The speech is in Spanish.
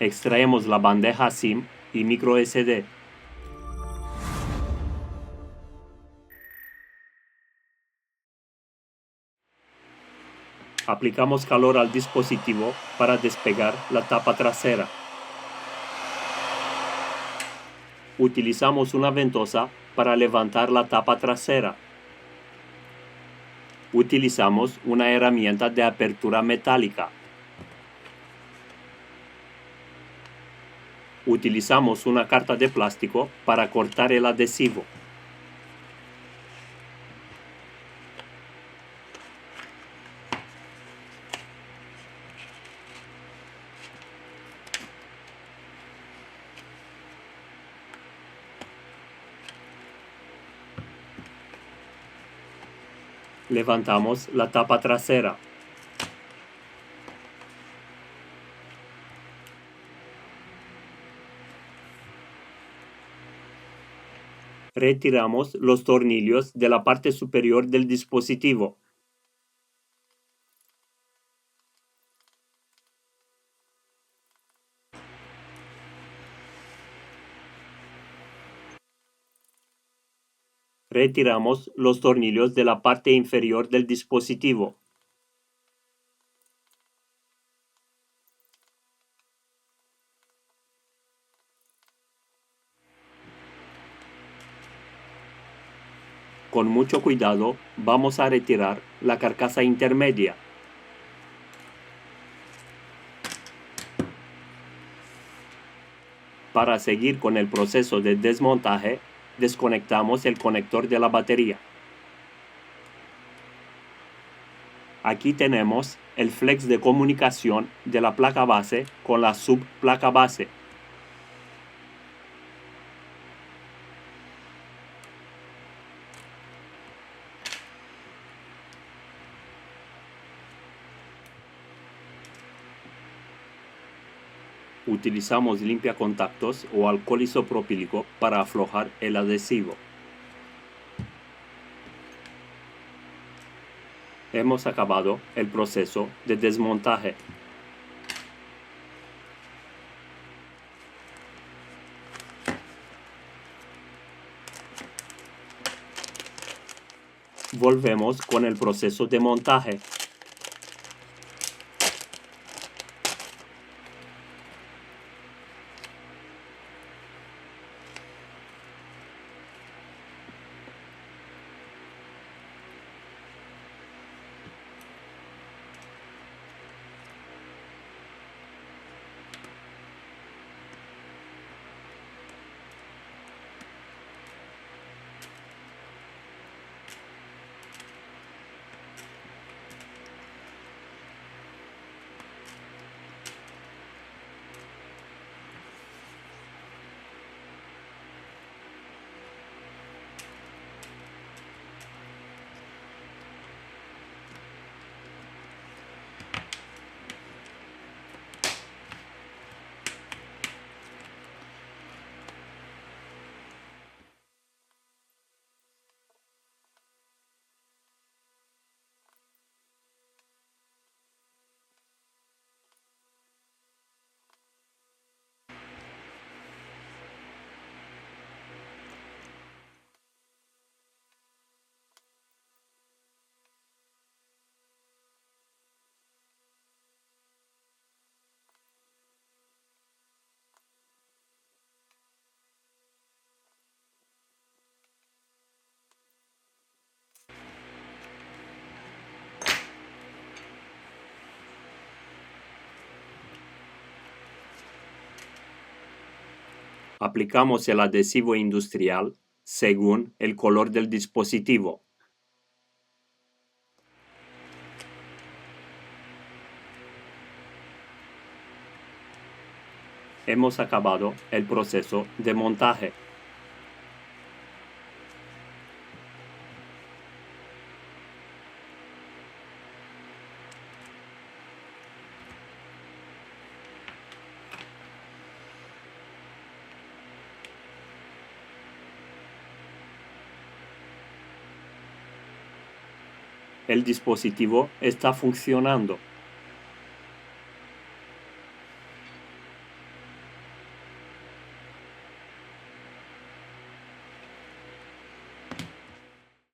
Extraemos la bandeja SIM y micro SD. Aplicamos calor al dispositivo para despegar la tapa trasera. Utilizamos una ventosa para levantar la tapa trasera. Utilizamos una herramienta de apertura metálica. Utilizamos una carta de plástico para cortar el adhesivo. Levantamos la tapa trasera. Retiramos los tornillos de la parte superior del dispositivo. Retiramos los tornillos de la parte inferior del dispositivo. Con mucho cuidado vamos a retirar la carcasa intermedia. Para seguir con el proceso de desmontaje, desconectamos el conector de la batería. Aquí tenemos el flex de comunicación de la placa base con la subplaca base. Utilizamos limpiacontactos o alcohol isopropílico para aflojar el adhesivo. Hemos acabado el proceso de desmontaje. Volvemos con el proceso de montaje. Aplicamos el adhesivo industrial según el color del dispositivo. Hemos acabado el proceso de montaje. El dispositivo está funcionando.